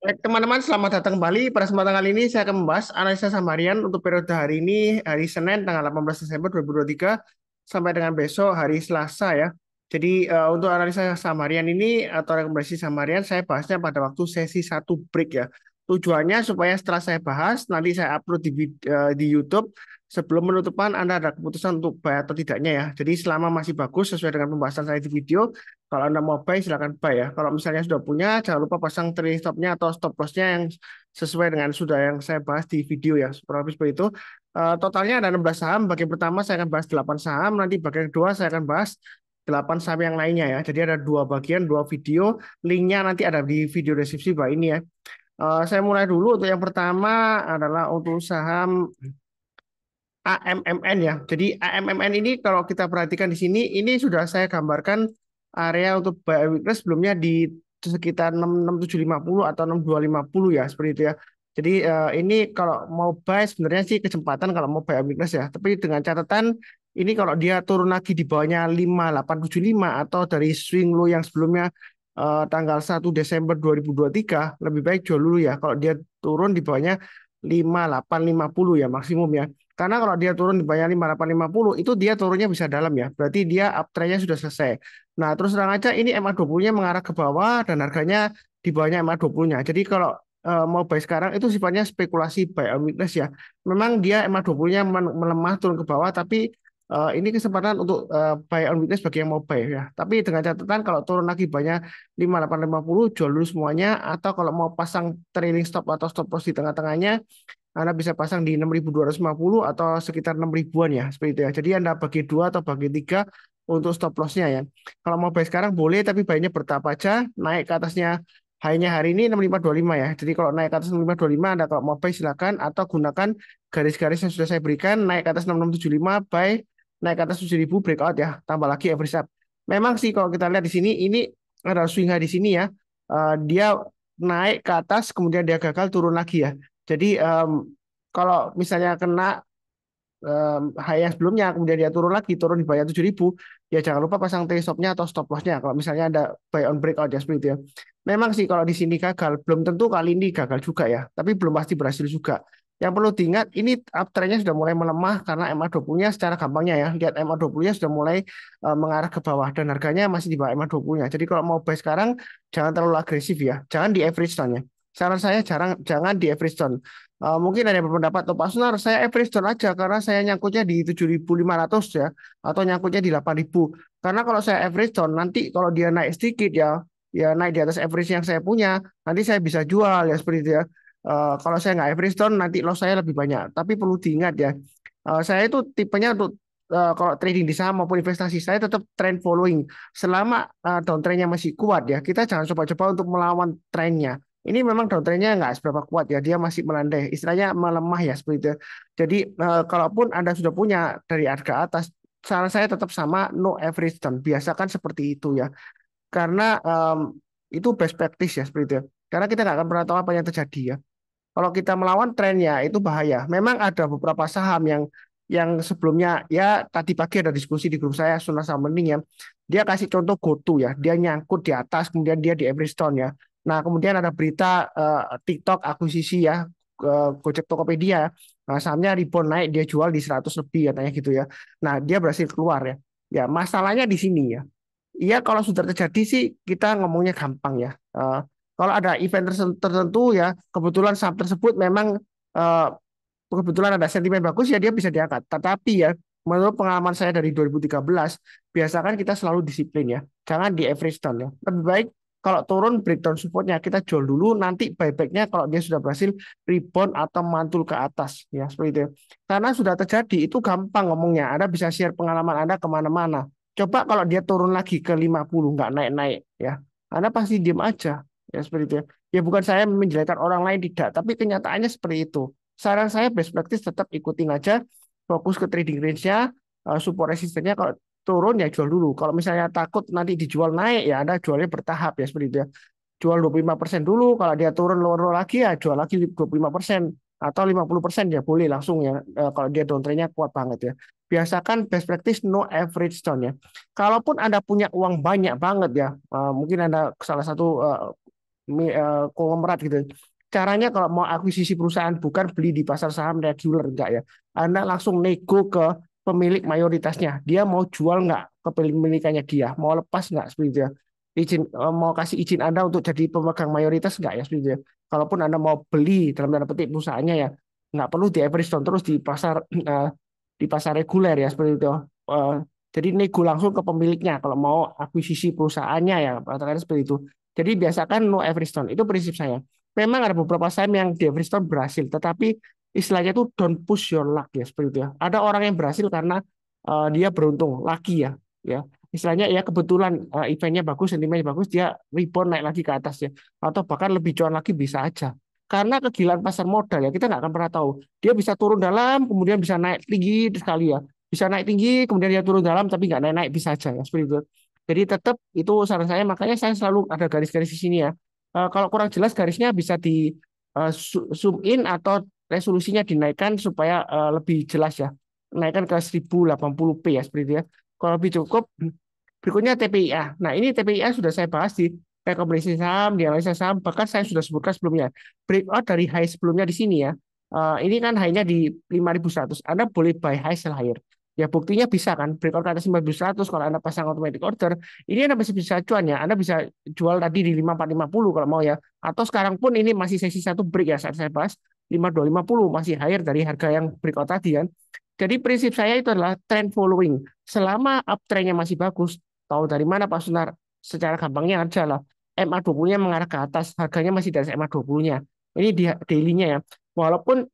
Baik, teman-teman, selamat datang kembali. Pada kesempatan kali ini saya akan membahas analisa saham harian untuk periode hari ini, hari Senin tanggal 18 Desember 2023 sampai dengan besok hari Selasa ya. Jadi untuk analisa saham harian ini atau rekomendasi saham harian saya bahasnya pada waktu sesi satu break ya. Tujuannya supaya setelah saya bahas nanti saya upload di YouTube sebelum penutupan Anda ada keputusan untuk buy atau tidaknya ya. Jadi selama masih bagus sesuai dengan pembahasan saya di video, kalau Anda mau buy, silakan buy ya. Kalau misalnya sudah punya, jangan lupa pasang trailing stop-nya atau stop loss-nya yang sesuai dengan sudah yang saya bahas di video ya. Kurang lebih seperti itu. Totalnya ada 16 saham. Bagian pertama saya akan bahas 8 saham. Nanti bagian kedua saya akan bahas 8 saham yang lainnya ya. Jadi ada dua bagian, dua video. Linknya nanti ada di video deskripsi bawah ini ya. Saya mulai dulu untuk yang pertama adalah untuk saham AMMN ya. Jadi AMMN ini kalau kita perhatikan di sini, ini sudah saya gambarkan area untuk buy weakness sebelumnya di sekitar 66750 atau 6250 ya, seperti itu ya. Jadi ini kalau mau buy sebenarnya sih kesempatan kalau mau buy weakness ya. Tapi dengan catatan ini kalau dia turun lagi di bawahnya 5875 atau dari swing low yang sebelumnya tanggal 1 Desember 2023 lebih baik jual dulu ya. Kalau dia turun di bawahnya 5850 ya maksimum ya. Karena kalau dia turun di bawah 5850 itu dia turunnya bisa dalam ya. Berarti dia uptrend-nya sudah selesai. Nah, terus terang aja ini MA20-nya mengarah ke bawah dan harganya di bawahnya MA20-nya. Jadi kalau mau buy sekarang itu sifatnya spekulasi buy on weakness ya. Memang dia MA20-nya melemah turun ke bawah tapi ini kesempatan untuk buy on weakness bagi yang mau buy ya. Tapi dengan catatan kalau turun lagi banyak 5850 jual dulu semuanya atau kalau mau pasang trailing stop atau stop loss di tengah-tengahnya anda bisa pasang di 6.250 atau sekitar 6 ribuan ya, seperti itu ya. Jadi Anda bagi dua atau bagi tiga untuk stop loss-nya ya. Kalau mau buy sekarang boleh, tapi buy-nya bertahap aja. Naik ke atasnya high-nya hari ini 6525 ya. Jadi kalau naik ke atas 6525 Anda kalau mau buy silakan atau gunakan garis-garis yang sudah saya berikan. Naik ke atas 6675 buy, naik ke atas 7000 breakout ya. Tambah lagi average up. Memang sih kalau kita lihat di sini ini ada swing high di sini ya. Dia naik ke atas kemudian dia gagal turun lagi ya. Jadi kalau misalnya kena high yang sebelumnya, kemudian dia turun lagi, turun di bawah 7.000, ya jangan lupa pasang trade stop-nya atau stop loss-nya. Kalau misalnya ada buy on breakout ya seperti itu ya. Memang sih kalau di sini gagal, belum tentu kali ini gagal juga ya, tapi belum pasti berhasil juga. Yang perlu diingat, ini uptrend-nya sudah mulai melemah karena MA20-nya secara gampangnya ya, lihat MA20-nya sudah mulai mengarah ke bawah dan harganya masih di bawah MA20-nya. Jadi kalau mau buy sekarang, jangan terlalu agresif ya, jangan di average down-nya. Saran saya jangan di average down. Mungkin ada yang berpendapat, oh, Pak Sunar, saya average down aja karena saya nyangkutnya di 7.500 ya, atau nyangkutnya di 8.000. Karena kalau saya average down, nanti kalau dia naik sedikit ya, ya naik di atas average yang saya punya, nanti saya bisa jual ya seperti itu ya. Kalau saya nggak average down, nanti loss saya lebih banyak. Tapi perlu diingat ya, saya itu tipenya untuk kalau trading di saham maupun investasi, saya tetap trend following. Selama downtrendnya masih kuat ya, kita jangan coba-coba untuk melawan trennya. Ini memang downtrendnya nggak seberapa kuat ya, dia masih melandai, istilahnya melemah ya seperti itu. Jadi kalaupun Anda sudah punya dari harga atas, saran saya tetap sama no average down. Biasakan seperti itu ya, karena itu best practice ya seperti itu. Karena kita nggak akan pernah tahu apa yang terjadi ya. Kalau kita melawan trennya itu bahaya. Memang ada beberapa saham yang sebelumnya ya tadi pagi ada diskusi di grup saya Sunar Saham Mending ya. Dia kasih contoh GoTo ya, dia nyangkut di atas kemudian dia di average down ya. Nah, kemudian ada berita TikTok akuisisi ya Gojek Tokopedia. Nah, sahamnya rebound naik dia jual di 100 lebih katanya gitu ya. Nah, dia berhasil keluar ya. Ya, masalahnya di sini ya. Iya, kalau sudah terjadi sih kita ngomongnya gampang ya. Kalau ada event tertentu ya, kebetulan saham tersebut memang eh, kebetulan ada sentimen bagus ya dia bisa diangkat. Tetapi ya, menurut pengalaman saya dari 2013, biasakan kita selalu disiplin ya. Jangan di average down ya. Lebih baik kalau turun breakdown supportnya kita jual dulu, nanti buybacknya kalau dia sudah berhasil rebound atau mantul ke atas ya seperti itu. Karena sudah terjadi itu gampang ngomongnya. Anda bisa share pengalaman Anda kemana-mana. Coba kalau dia turun lagi ke 50 nggak naik-naik ya. Anda pasti diem aja ya seperti itu ya. Ya bukan saya menjelekkan orang lain tidak, tapi kenyataannya seperti itu. Saran saya best practice tetap ikutin aja, fokus ke trading range-nya, support resistennya kalau turun ya jual dulu. Kalau misalnya takut nanti dijual naik ya Anda jualnya bertahap ya seperti itu ya. Jual 25% dulu, kalau dia turun lower lagi ya jual lagi 25% atau 50% ya boleh langsung ya kalau dia downtrendnya kuat banget ya. Biasakan best practice no average down ya. Kalaupun Anda punya uang banyak banget ya, mungkin Anda salah satu konglomerat gitu. Caranya kalau mau akuisisi perusahaan bukan beli di pasar saham reguler enggak ya. Anda langsung nego ke pemilik mayoritasnya. Dia mau jual nggak kepemilikannya dia, mau lepas nggak seperti itu ya. Mau kasih izin Anda untuk jadi pemegang mayoritas nggak ya seperti itu ya. Kalaupun Anda mau beli dalam tanda petik perusahaannya ya, nggak perlu di average down terus di pasar reguler ya seperti itu. Eh, jadi nego langsung ke pemiliknya kalau mau akuisisi perusahaannya ya, katakan seperti itu. Jadi biasakan no average down, itu prinsip saya. Memang ada beberapa saham yang di average down berhasil, tetapi istilahnya itu don't push your luck ya seperti itu ya. Ada orang yang berhasil karena dia beruntung, lucky ya, ya. Istilahnya ya kebetulan eventnya bagus, sentimennya bagus, dia rebound naik lagi ke atas ya, atau bahkan lebih cuan lagi bisa aja. Karena kegilaan pasar modal ya kita nggak akan pernah tahu. Dia bisa turun dalam, kemudian bisa naik tinggi sekali ya. Bisa naik tinggi, kemudian dia turun dalam, tapi nggak naik-naik bisa aja ya seperti itu. Jadi tetap itu saran saya, makanya saya selalu ada garis-garis di sini ya. Kalau kurang jelas garisnya bisa di zoom in atau resolusinya dinaikkan supaya lebih jelas ya. Naikkan ke 1080p ya seperti itu ya. Kalau lebih cukup, berikutnya TPIA. Nah, ini TPIA sudah saya bahas di rekomendasi saham, di analisa saham, bahkan saya sudah sebutkan sebelumnya. Breakout dari high sebelumnya di sini ya. Ini kan high-nya di 5.100. Anda boleh buy high sell higher. Ya buktinya bisa kan, breakout ke atas 5.100 kalau Anda pasang automatic order, ini Anda masih bisa cuan ya. Anda bisa jual tadi di 5450 kalau mau ya. Atau sekarang pun ini masih sesi satu break ya saat saya bahas 5250 masih higher dari harga yang breakout tadi kan. Jadi prinsip saya itu adalah trend following. Selama uptrendnya masih bagus, tahu dari mana Pak Sunar? Secara gampangnya aja lah. MA20-nya mengarah ke atas, harganya masih di atas MA20-nya. Ini di daily-nya ya. Walaupun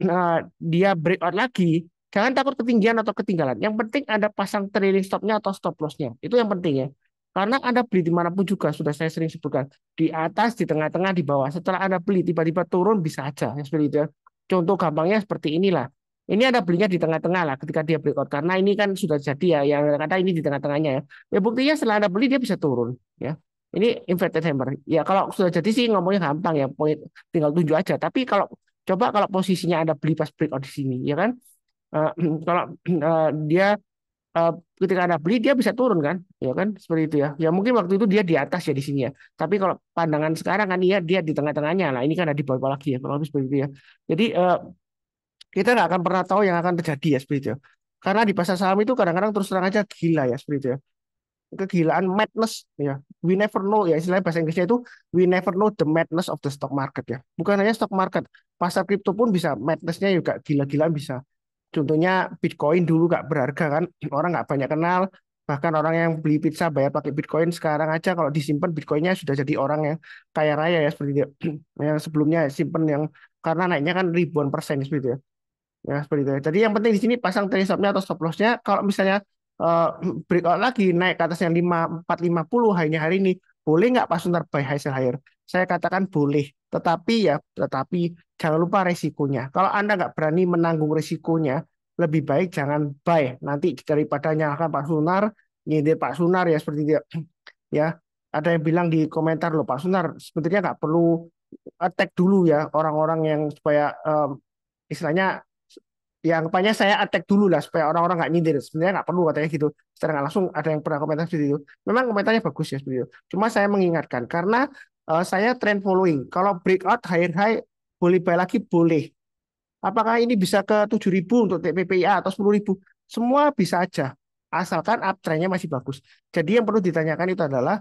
dia breakout lagi, jangan takut ketinggian atau ketinggalan. Yang penting Anda pasang trailing stop-nya atau stop loss-nya. Itu yang penting ya. Karena Anda beli dimanapun juga, sudah saya sering sebutkan. Di atas, di tengah-tengah, di bawah. Setelah Anda beli, tiba-tiba turun, bisa aja. Ya, seperti itu ya. Contoh gampangnya seperti inilah. Ini Anda belinya di tengah-tengah lah ketika dia breakout. Karena ini kan sudah jadi ya, yang kata ini di tengah-tengahnya ya. Ya buktinya setelah Anda beli, dia bisa turun. Ya. Ini inverted hammer. Ya kalau sudah jadi sih ngomongnya gampang ya, tinggal tunjuk aja. Tapi kalau posisinya Anda beli pas breakout di sini, ya kan? Eh, kalau dia eh, ketika Anda beli dia bisa turun kan, ya kan? Seperti itu ya. Ya mungkin waktu itu dia di atas ya di sini ya. Tapi kalau pandangan sekarang kan dia di tengah-tengahnya lah. Ini kan ada di bawah lagi ya, kalau lebih seperti itu ya. Jadi kita nggak akan pernah tahu yang akan terjadi ya seperti itu ya. Karena di pasar saham itu kadang-kadang terus terang aja gila ya seperti itu ya, kegilaan madness ya, we never know ya, istilahnya bahasa Inggrisnya itu we never know the madness of the stock market ya, bukan hanya stock market, pasar kripto pun bisa madnessnya juga gila-gilaan bisa. Contohnya Bitcoin dulu nggak berharga kan, orang nggak banyak kenal, bahkan orang yang beli pizza bayar pakai Bitcoin, sekarang aja kalau disimpan Bitcoinnya sudah jadi orang yang kaya raya ya seperti itu. Yang sebelumnya simpen yang karena naiknya kan ribuan persen seperti itu ya. Ya, seperti itu. Jadi yang penting di sini pasang trailing stop-nya atau stop loss-nya. Kalau misalnya eh, breakout lagi naik ke atas yang 5450 hanya hari ini, boleh nggak Pak Suntar buy high sell higher? Saya katakan boleh. Tetapi jangan lupa resikonya. Kalau Anda nggak berani menanggung resikonya, lebih baik jangan buy. Nanti daripada nyalakan Pak Sunar, nyindir Pak Sunar ya seperti itu. Ya, ada yang bilang di komentar loh Pak Sunar, sebenarnya nggak perlu attack dulu ya orang-orang yang supaya istilahnya yang anggapannya saya attack dulu lah supaya orang-orang nggak nyindir. Sebenarnya nggak perlu katanya gitu. Secara nggak langsung ada yang pernah komentar seperti itu. Memang komentarnya bagus ya seperti itu. Cuma saya mengingatkan karena saya trend following. Kalau breakout higher high boleh buy lagi boleh. Apakah ini bisa ke 7.000 untuk TPPIA atau 10.000? Semua bisa aja. Asalkan uptrendnya masih bagus. Jadi yang perlu ditanyakan itu adalah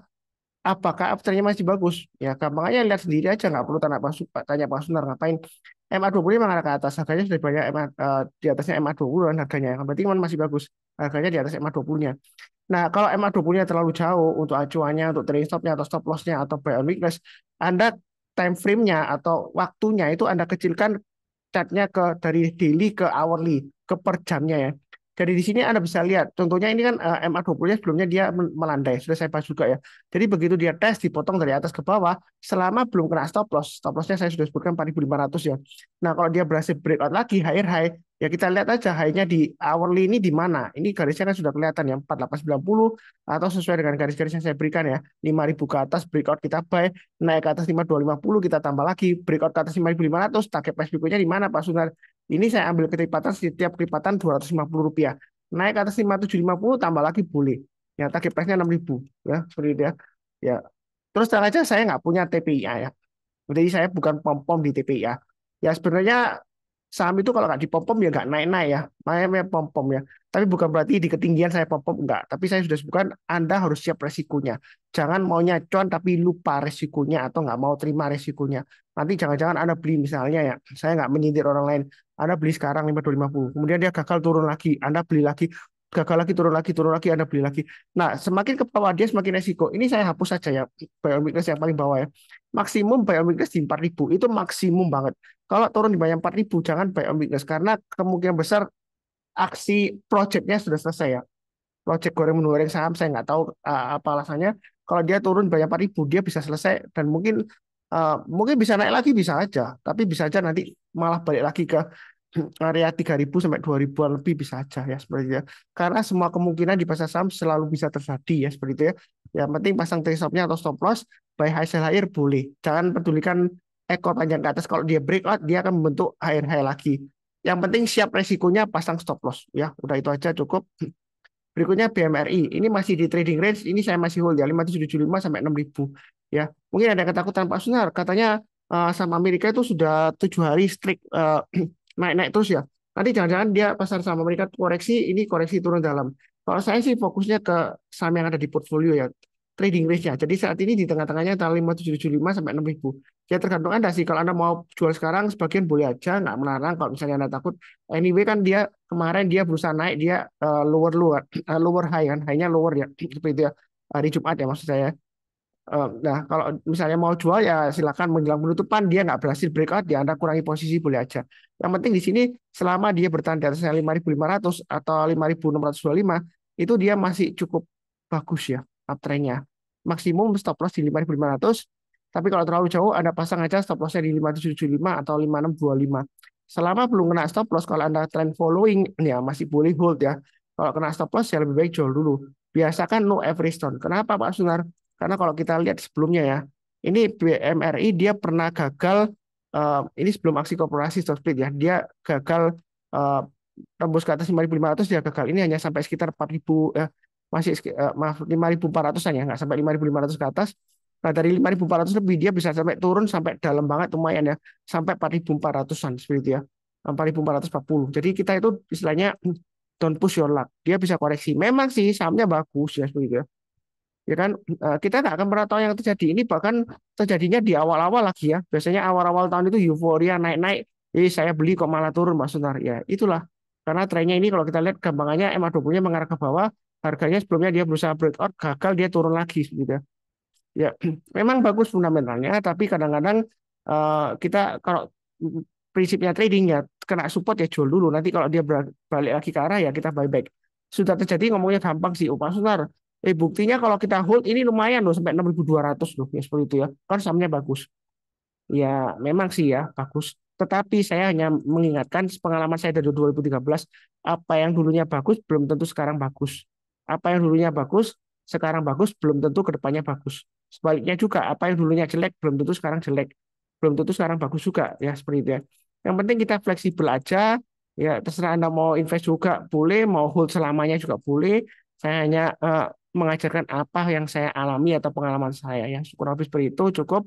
apakah afternya masih bagus? Ya, gampang aja lihat sendiri aja, nggak perlu tanya Pak Sunar ngapain. MA20 memang ada ke atas, harganya sudah banyak di atasnya MA20 kan harganya. Berarti kan masih bagus. Harganya di atas MA20-nya. Nah, kalau MA20-nya terlalu jauh untuk acuannya, untuk trailing stop-nya atau stop loss-nya atau buy on weakness, Anda time frame-nya atau waktunya itu Anda kecilkan chartnya dari daily ke hourly, ke per jamnya ya. Jadi di sini Anda bisa lihat, contohnya ini kan MA20-nya sebelumnya dia melandai, sudah saya bahas juga ya. Jadi begitu dia tes, dipotong dari atas ke bawah, selama belum kena stop loss-nya saya sudah sebutkan 4.500 ya. Nah kalau dia berhasil breakout lagi, higher high, ya kita lihat aja high-nya di hourly ini di mana. Ini garisnya kan sudah kelihatan ya, 4890 atau sesuai dengan garis-garis yang saya berikan ya, 5.000 ke atas breakout kita buy, naik ke atas 5250 kita tambah lagi, breakout ke atas 5.500, target price berikutnya di mana Pak Sunar? Ini saya ambil kelipatan, setiap kelipatan Rp250. Naik ke atas 5750 tambah lagi boleh. Ya, target price-nya 6.000 ya, seperti itu ya. Ya. Terus terang aja saya nggak punya TPIA ya. Jadi saya bukan pom-pom di TPI ya. Ya sebenarnya saham itu kalau nggak dipom-pom ya nggak naik-naik ya. Makanya pom-pom ya. Tapi bukan berarti di ketinggian saya pom-pom enggak. Tapi saya sudah sebutkan Anda harus siap resikonya. Jangan maunya cuan tapi lupa resikonya atau nggak mau terima resikonya. Nanti jangan-jangan Anda beli misalnya ya. Saya nggak menyindir orang lain. Anda beli sekarang 5.250. Kemudian dia gagal turun lagi. Anda beli lagi. Gagal lagi, turun lagi, Anda beli lagi. Nah, semakin ke bawah dia semakin resiko. Ini saya hapus saja ya. Buy on weakness yang paling bawah ya. Maksimum buy on weakness di 4.000 itu maksimum banget. Kalau turun di bawah 4.000 jangan buy on weakness karena kemungkinan besar aksi projectnya sudah selesai ya. Project goreng menggoreng saham saya nggak tahu apa alasannya. Kalau dia turun di bawah 4.000 dia bisa selesai dan mungkin bisa naik lagi bisa aja. Tapi bisa aja nanti malah balik lagi ke area 3.000 sampai 2.000-an lebih bisa aja ya seperti itu ya. Karena semua kemungkinan di pasar saham selalu bisa terjadi ya seperti itu ya. Yang penting pasang take stop-nya atau stop loss, buy high sell higher boleh. Jangan pedulikan ekor panjang ke atas, kalau dia breakout dia akan membentuk higher high lagi. Yang penting siap resikonya pasang stop loss ya. Udah itu aja cukup. Berikutnya BMRI. Ini masih di trading range, ini saya masih hold ya 5.775 sampai 6.000 ya. Mungkin ada ketakutan Pak Sunar, katanya saham Amerika itu sudah 7 hari straight naik-naik terus ya. Nanti jangan-jangan dia pasar saham Amerika koreksi, ini koreksi turun dalam. Kalau saya sih fokusnya ke saham yang ada di portfolio ya, trading range-nya. Jadi saat ini di tengah-tengahnya antara 5.775 sampai 6.000. Ya tergantung Anda sih. Kalau Anda mau jual sekarang, sebagian boleh aja, nggak melarang. Kalau misalnya Anda takut, anyway kan dia kemarin dia berusaha naik, dia lower lower lower high kan, high-nya lower ya, seperti itu ya. Hari Jumat ya maksud saya. Nah, kalau misalnya mau jual ya silakan menjelang penutupan dia nggak berhasil breakout ya Anda kurangi posisi boleh aja. Yang penting di sini selama dia bertahan di atas 5.500 atau 5.625 itu dia masih cukup bagus ya uptrendnya. Maksimum stop loss di 5.500. Tapi kalau terlalu jauh Anda pasang aja stop lossnya di 5.775 atau 5.625. Selama belum kena stop loss kalau Anda trend following ya masih boleh hold ya. Kalau kena stop loss ya lebih baik jual dulu. Biasakan no every stone. Kenapa Pak Sunar? Karena kalau kita lihat sebelumnya ya, ini BMRI dia pernah gagal, ini sebelum aksi korporasi stock split ya, dia gagal uh, tembus ke atas 5.500 dia gagal. Ini hanya sampai sekitar 4.000 masih maaf 5.400-an ya, nggak sampai 5.500 ke atas. Nah dari 5.400 lebih dia bisa sampai turun sampai dalam banget lumayan ya, sampai 4.400-an seperti itu ya. 4.440. Jadi kita itu istilahnya don't push your luck. Dia bisa koreksi. Memang sih sahamnya bagus ya seperti itu ya. Ya kan kita nggak akan pernah tahu yang terjadi ini bahkan terjadinya di awal-awal lagi ya biasanya awal-awal tahun itu euforia naik-naik saya beli kok malah turun Mas Sunar ya itulah karena trennya ini kalau kita lihat gampangannya MA20-nya mengarah ke bawah harganya sebelumnya dia berusaha breakout gagal dia turun lagi gitu ya. Ya, memang bagus fundamentalnya, tapi kadang-kadang kita kalau prinsipnya trading ya kena support ya jual dulu. Nanti kalau dia balik lagi ke arah ya kita buyback. Sudah terjadi ngomongnya gampang sih, Pak Sunar. Buktinya kalau kita hold ini lumayan loh sampai 6.200 loh, ya seperti itu ya. Kan sahamnya bagus. Ya, memang sih ya bagus. Tetapi saya hanya mengingatkan pengalaman saya dari 2013, apa yang dulunya bagus belum tentu sekarang bagus. Apa yang dulunya bagus sekarang bagus belum tentu kedepannya bagus. Sebaliknya juga apa yang dulunya jelek belum tentu sekarang jelek. Belum tentu sekarang bagus juga ya seperti itu ya. Yang penting kita fleksibel aja. Ya terserah Anda mau invest juga boleh, mau hold selamanya juga boleh. Saya hanya mengajarkan apa yang saya alami atau pengalaman saya ya. Kurang lebih seperti itu cukup.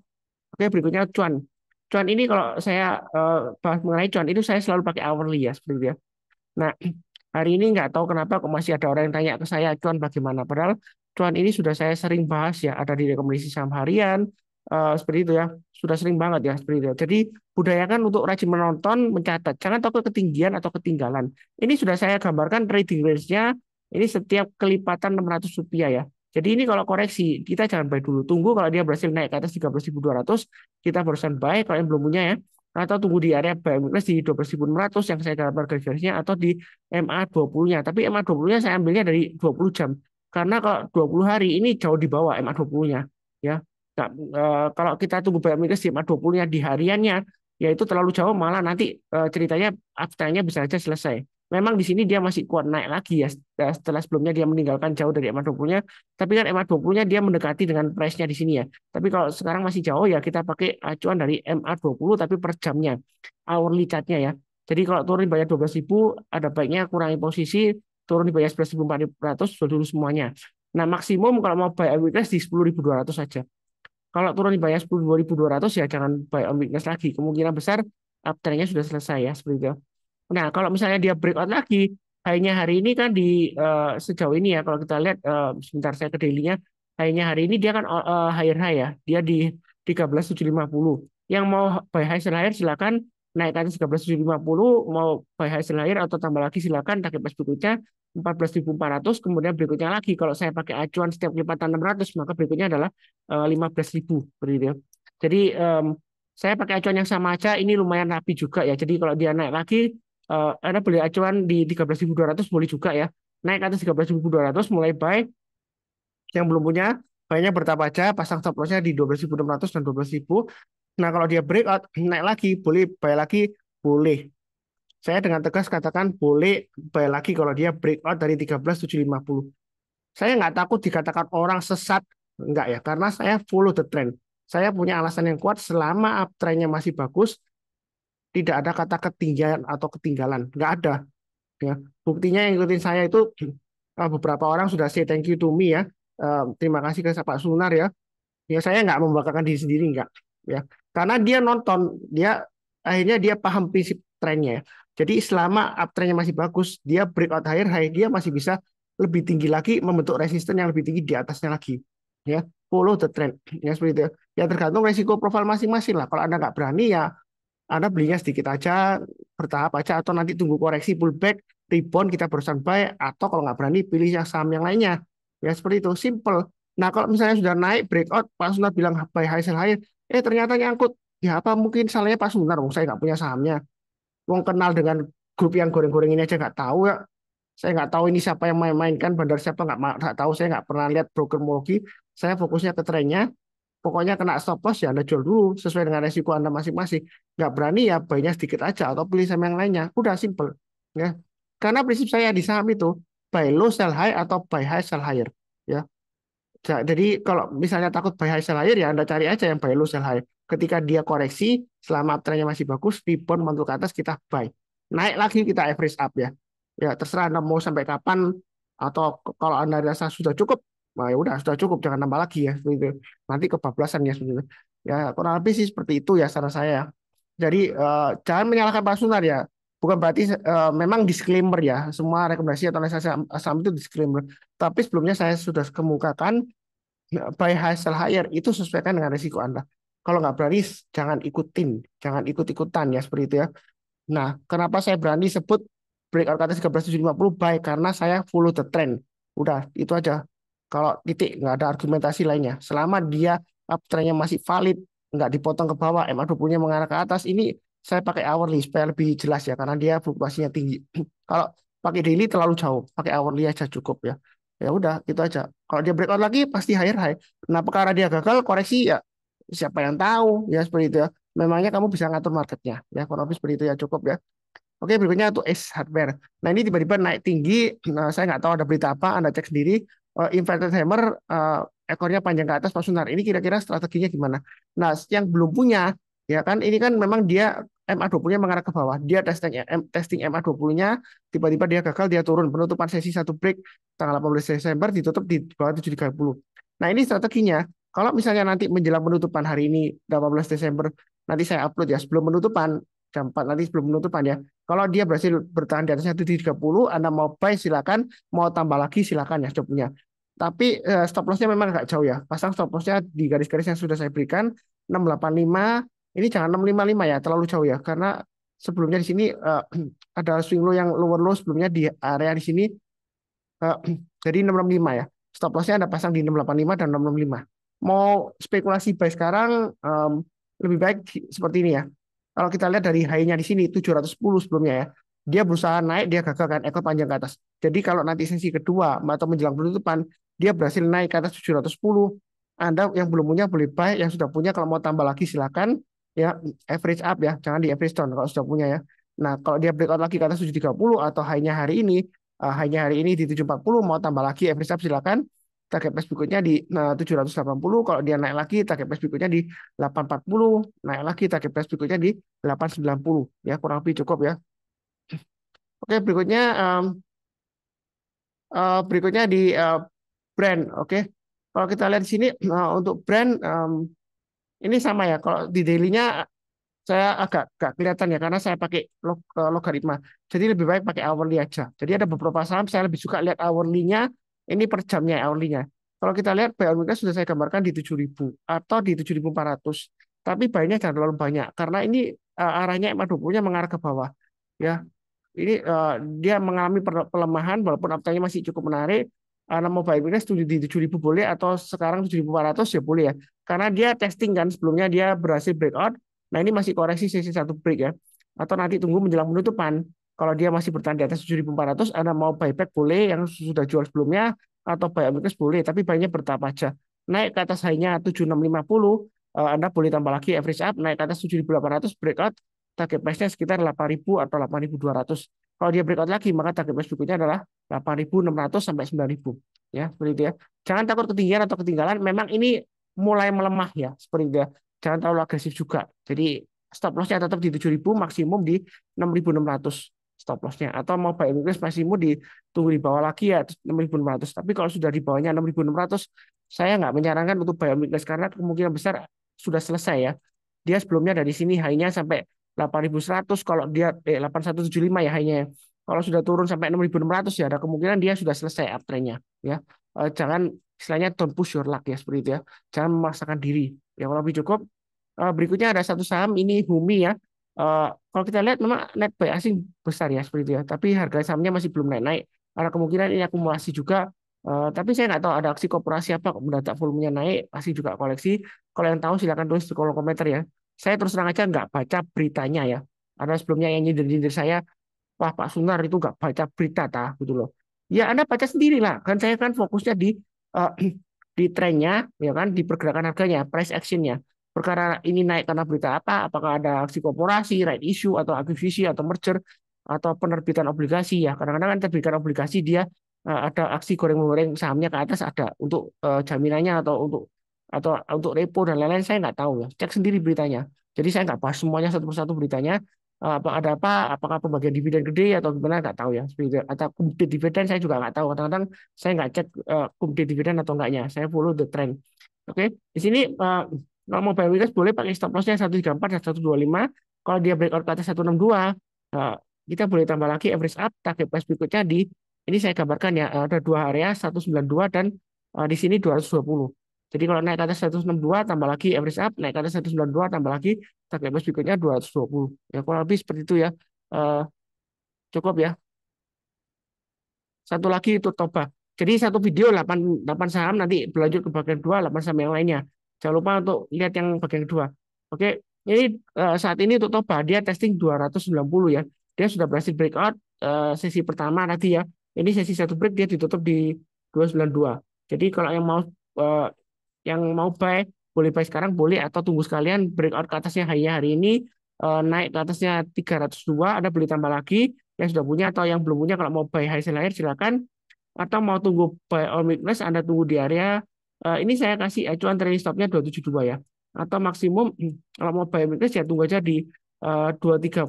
Oke, berikutnya cuan. Cuan ini kalau saya bahas mengenai cuan itu saya selalu pakai hourly ya seperti itu ya. Nah, hari ini nggak tahu kenapa kok masih ada orang yang tanya ke saya cuan bagaimana. Padahal cuan ini sudah saya sering bahas ya, ada di rekomendasi saham harian seperti itu ya. Sudah sering banget ya seperti itu. Jadi budayakan untuk rajin menonton, mencatat. Jangan takut ketinggian atau ketinggalan. Ini sudah saya gambarkan trading range-nya. Ini setiap kelipatan Rp600 ya. Jadi ini kalau koreksi, kita jangan buy dulu. Tunggu kalau dia berhasil naik ke atas 13.200, kita barusan buy kalau yang belum punya ya. Atau tunggu di area buy weakness di 12.600 yang saya gambar garis-garisnya atau di MA20-nya. Tapi MA20-nya saya ambilnya dari 20 jam. Karena kalau 20 hari ini jauh di bawah MA20-nya. Ya. Nah, kalau kita tunggu buy weakness di MA20-nya di hariannya, ya itu terlalu jauh malah nanti ceritanya afternya bisa saja selesai. Memang di sini dia masih kuat naik lagi ya setelah sebelumnya dia meninggalkan jauh dari MA20-nya. Tapi kan MA20-nya dia mendekati dengan price-nya di sini ya. Tapi kalau sekarang masih jauh ya kita pakai acuan dari MA20 tapi per jamnya. Hourly chart-nya ya. Jadi kalau turun di bawah 12.000 ada baiknya kurangi posisi, turun di bawah 11.400 jual dulu semuanya. Nah, maksimum kalau mau buy weakness di 10.200 saja. Kalau turun di bawah 10.200 ya jangan buy on weakness lagi. Kemungkinan besar uptrendnya sudah selesai ya seperti itu. Nah, kalau misalnya dia breakout lagi, high-nya hari ini kan di sejauh ini ya, kalau kita lihat sebentar saya ke daily-nya, high-nya hari ini dia kan higher high ya, dia di 13.750. Yang mau buy high sell higher silakan naik ke atas 13.750, mau buy high sell higher atau tambah lagi silakan target price berikutnya 14.400, kemudian berikutnya lagi kalau saya pakai acuan setiap lipatan 600 maka berikutnya adalah 15.000 seperti itu. Jadi saya pakai acuan yang sama aja, ini lumayan rapi juga ya. Jadi kalau dia naik lagi, Anda beli acuan di 13.200 boleh juga ya. Naik ke atas 13.200 mulai buy. Yang belum punya, buy-nya bertahap aja, pasang stop loss-nya di 12.600 dan 12.000. Nah, kalau dia breakout, naik lagi, boleh buy lagi, boleh. Saya dengan tegas katakan boleh buy lagi kalau dia breakout dari 13.750. Saya nggak takut dikatakan orang sesat, enggak ya, karena saya follow the trend. Saya punya alasan yang kuat selama uptrend-nya masih bagus, tidak ada kata ketinggian atau ketinggalan, nggak ada. Ya, buktinya yang ikutin saya itu beberapa orang sudah say thank you to me ya. Terima kasih ke Pak Sunar ya. Ya saya nggak membanggakan diri sendiri nggak. Ya, karena dia nonton, dia akhirnya dia paham prinsip trennya. Ya. Jadi selama uptrendnya masih bagus, dia breakout higher high, dia masih bisa lebih tinggi lagi membentuk resisten yang lebih tinggi di atasnya lagi. Ya, follow the trend. Ya seperti itu. Ya tergantung resiko profil masing-masing lah. Kalau Anda nggak berani ya anda belinya sedikit aja, bertahap aja, atau nanti tunggu koreksi pullback, rebound kita barusan buy, atau kalau nggak berani pilih yang saham yang lainnya. Ya seperti itu, simple. Nah kalau misalnya sudah naik breakout, Pak Sunar bilang buy high sell high, ternyata nyangkut. Ya apa mungkin salahnya Pak Sunar? Wong saya nggak punya sahamnya. Wong kenal dengan grup yang goreng-goreng ini aja nggak tahu ya. Saya nggak tahu ini siapa yang main-mainkan, bandar siapa nggak tahu. Saya nggak pernah lihat broker mortgage. Saya fokusnya ke trennya. Pokoknya kena stop loss ya Anda jual dulu sesuai dengan resiko Anda masing-masing. Nggak berani ya buy-nya sedikit aja atau pilih sama yang lainnya. Udah simple. Ya. Karena prinsip saya di saham itu buy low sell high atau buy high sell higher. Ya. Jadi kalau misalnya takut buy high sell higher ya Anda cari aja yang buy low sell high. Ketika dia koreksi selama trennya masih bagus, rebound mantul ke atas kita buy. Naik lagi kita average up ya. Ya terserah Anda mau sampai kapan atau kalau Anda rasa sudah cukup, nah ya udah sudah cukup jangan nambah lagi ya seperti itu. Nanti kebablasan ya seperti itu. Ya kurang lebih sih seperti itu ya saran saya. Jadi jangan menyalahkan Pak Sunar ya. Bukan berarti memang disclaimer ya. Semua rekomendasi atau analisa saham itu disclaimer. Tapi sebelumnya saya sudah kemukakan buy high sell higher itu sesuaikan dengan risiko Anda. Kalau nggak berani jangan ikutin, jangan ikut-ikutan ya seperti itu ya. Nah, kenapa saya berani sebut breakout ke atas 13.750 buy karena saya follow the trend. Udah, itu aja. Kalau titik nggak ada argumentasi lainnya. Selama dia uptrendnya masih valid, nggak dipotong ke bawah, MA20-nya mengarah ke atas, ini saya pakai hourly supaya lebih jelas ya karena dia fluktuasinya tinggi. Kalau pakai daily terlalu jauh, pakai hourly aja cukup ya. Ya udah, itu aja. Kalau dia breakout lagi pasti higher high. Kenapa? Karena dia gagal koreksi ya siapa yang tahu ya seperti itu ya. Memangnya kamu bisa ngatur marketnya ya kurang lebih seperti itu ya cukup ya. Oke berikutnya untuk Ace Hardware. Nah ini tiba-tiba naik tinggi. Nah, saya nggak tahu ada berita apa. Anda cek sendiri. Inverted hammer ekornya panjang ke atas Pak Sunar. Ini kira-kira strateginya gimana? Nah yang belum punya ya kan ini kan memang dia MA20-nya mengarah ke bawah. Dia testing MA20-nya tiba-tiba dia gagal dia turun penutupan sesi satu break tanggal 18 Desember ditutup di bawah 730. Nah ini strateginya. Kalau misalnya nanti menjelang penutupan hari ini 18 Desember nanti saya upload ya sebelum penutupan jam 4 nanti sebelum penutupan ya. Kalau dia berhasil bertahan di atasnya 730, Anda mau buy silakan, mau tambah lagi silakan ya stopnya. Tapi stop lossnya memang agak jauh ya. Pasang stop lossnya di garis-garis yang sudah saya berikan 685. Ini jangan 655 ya, terlalu jauh ya. Karena sebelumnya di sini ada swing low yang lower low sebelumnya di area di sini uh, jadi 665 ya. Stop lossnya Anda pasang di 685 dan 665. Mau spekulasi buy sekarang lebih baik seperti ini ya. Kalau kita lihat dari high-nya di sini 710 sebelumnya ya. Dia berusaha naik, dia gagal kan ekor panjang ke atas. Jadi kalau nanti sesi kedua atau menjelang penutupan, dia berhasil naik ke atas 710. Anda yang belum punya boleh buy, yang sudah punya kalau mau tambah lagi silakan ya average up ya, jangan di average down kalau sudah punya ya. Nah, kalau dia breakout lagi ke atas 730 atau high-nya hari ini, di 740 mau tambah lagi average up silakan. Target price berikutnya di 780. Kalau dia naik lagi target price berikutnya di 840, naik lagi target price berikutnya di 890 ya kurang lebih cukup ya. Oke berikutnya di brand. Oke kalau kita lihat di sini untuk brand Ini sama ya. Kalau di daily-nya saya agak kelihatan ya karena saya pakai logaritma. Jadi lebih baik pakai hourly aja. Jadi ada beberapa saham saya lebih suka lihat hourly-nya, ini per jamnya hourly-nya. Kalau kita lihat buy on weakness sudah saya gambarkan di 7.000 atau di 7.400. Tapi buy-nya jangan terlalu banyak karena ini arahnya MA20-nya mengarah ke bawah. Ya, ini dia mengalami pelemahan walaupun uptrend-nya masih cukup menarik. Mau buy weakness di 7.000 boleh atau sekarang 7.400 ya boleh ya. Karena dia testing kan sebelumnya dia berhasil breakout. Nah, ini masih koreksi sesi satu break ya. Atau nanti tunggu menjelang penutupan. Kalau dia masih bertahan di atas 7.400, Anda mau buyback boleh yang sudah jual sebelumnya atau buy weakness boleh, tapi buy-nya bertahap aja. Naik ke atas high-nya 7650, Anda boleh tambah lagi average up, naik ke atas 7.800 breakout, target price-nya sekitar 8.000 atau 8.200. Kalau dia breakout lagi, maka target price berikutnya adalah 8.600 sampai 9.000. Ya, seperti itu ya. Jangan takut ketinggian atau ketinggalan. Memang ini mulai melemah ya, seperti itu ya. Jangan terlalu agresif juga. Jadi stop loss-nya tetap di 7.000, maksimum di 6.600 stop loss-nya. Atau mau buy weakness maksimum ditunggu di bawah lagi ya 6.600. Tapi kalau sudah di bawahnya 6.600, saya nggak menyarankan untuk buy weakness karena kemungkinan besar sudah selesai ya. Dia sebelumnya dari sini high-nya sampai 8.100, kalau dia 8.175 ya high-nya. Kalau sudah turun sampai 6.600 ya ada kemungkinan dia sudah selesai uptrend-nya ya. Jangan istilahnya don't push your luck ya seperti itu ya. Jangan memaksakan diri. Ya kalau lebih cukup. Berikutnya ada satu saham ini Humi ya. Kalau kita lihat memang net buy asing besar ya seperti itu ya. Tapi harga sahamnya masih belum naik-naik. Ada kemungkinan ini akumulasi juga. Tapi saya nggak tahu ada aksi korporasi apa kok mendadak volumenya naik, pasti juga koleksi. Kalau yang tahu silakan tulis di kolom komentar ya. Saya terus terang aja nggak baca beritanya ya. Ada sebelumnya yang nyindir-nyindir saya, wah Pak Sunar itu nggak baca berita tah gitu loh. Ya Anda baca sendiri lah. Kan saya kan fokusnya eh, di trennya, ya kan, di pergerakan harganya, price actionnya. Perkara ini naik karena berita apa? Apakah ada aksi korporasi, right issue, atau akuisisi, atau merger, atau penerbitan obligasi ya. Kadang-kadang kan terbitkan obligasi dia ada aksi goreng-goreng sahamnya ke atas ada untuk jaminannya atau untuk repo dan lain-lain saya nggak tahu ya. Cek sendiri beritanya. Jadi saya nggak bahas semuanya satu persatu beritanya. Apa ada apa? Apakah pembagian dividen gede atau gimana? Nggak tahu ya. Seperti itu. Atau kumdit dividen saya juga nggak tahu. Kadang-kadang saya nggak cek kumdit dividen atau enggaknya. Saya follow the trend. Oke, di sini kalau mau buy weakness boleh pakai stop lossnya 134 dan 125. Kalau dia breakout ke atas 162, eh, kita boleh tambah lagi average up, target price berikutnya di ini saya gambarkan ya, ada dua area 192 dan di sini 220. Jadi kalau naik ke atas 162 tambah lagi average up, naik ke atas 192 tambah lagi target price berikutnya 220. Ya kurang lebih seperti itu ya. Eh, Cukup ya. Satu lagi itu Toba. Jadi satu video 8 saham nanti berlanjut ke bagian 2 8 saham yang lainnya. Jangan lupa untuk lihat yang bagian kedua. Oke, ini saat ini untuk Toba dia testing 290 ya. Dia sudah berhasil breakout sesi pertama tadi ya. Ini sesi satu break dia ditutup di 292. Jadi kalau yang mau buy boleh buy sekarang boleh atau tunggu sekalian breakout ke atasnya hari ini naik ke atasnya 302 ada beli tambah lagi yang sudah punya atau yang belum punya kalau mau buy high sell akhir silakan atau mau tunggu buy on weakness Anda tunggu di area ini saya kasih acuan trailing stopnya 272 ya atau maksimum kalau mau buy on weakness ya tunggu aja di 230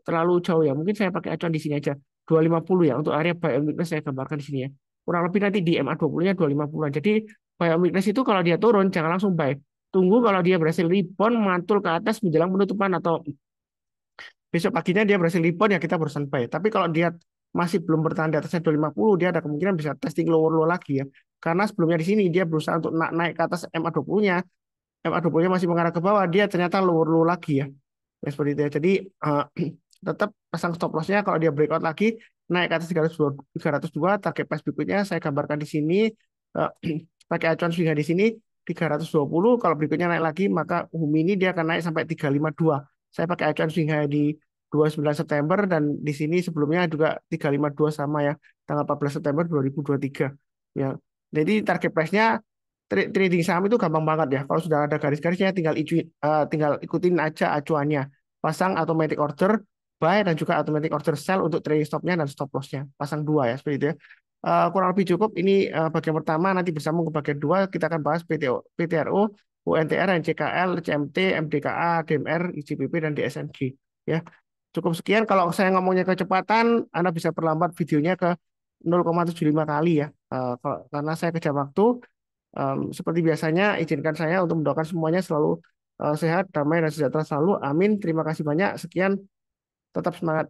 terlalu jauh ya mungkin saya pakai acuan di sini aja 250 ya untuk area buy on weakness saya gambarkan di sini ya kurang lebih nanti di MA20-nya 250-an jadi buy on weakness itu kalau dia turun jangan langsung buy tunggu kalau dia berhasil rebound mantul ke atas menjelang penutupan atau besok paginya dia berhasil rebound ya kita barusan buy. Tapi kalau dia masih belum bertahan di atasnya 250, dia ada kemungkinan bisa testing lower low lagi ya. Karena sebelumnya di sini dia berusaha untuk naik ke atas MA20-nya, MA20-nya masih mengarah ke bawah, dia ternyata lower low lagi ya. Ya seperti itu ya. Jadi tetap pasang stop loss-nya kalau dia breakout lagi naik ke atas 302, target price berikutnya saya gambarkan di sini eh, pakai acuan swing di sini 320 kalau berikutnya naik lagi maka Umi ini dia akan naik sampai 352. Saya pakai acuan swing high di 29 September dan di sini sebelumnya juga 352 sama ya tanggal 14 September 2023 ya. Jadi target price-nya trading saham itu gampang banget ya. Kalau sudah ada garis-garisnya tinggal ikutin aja acuannya. Pasang automatic order buy dan juga automatic order sell untuk trading stopnya dan stop lossnya. Pasang dua ya seperti itu ya. Kurang lebih cukup. Ini bagian pertama. Nanti bersambung ke bagian dua. Kita akan bahas PTRO, UNTR, NCKL, CMT, MDKA, DMR, ICBP, dan DSNG. Ya, cukup sekian. Kalau saya ngomongnya kecepatan, Anda bisa perlambat videonya ke 0,75 kali ya. Karena saya kejar waktu. Seperti biasanya, izinkan saya untuk mendoakan semuanya selalu sehat, damai, dan sejahtera selalu. Amin. Terima kasih banyak. Sekian, tetap semangat.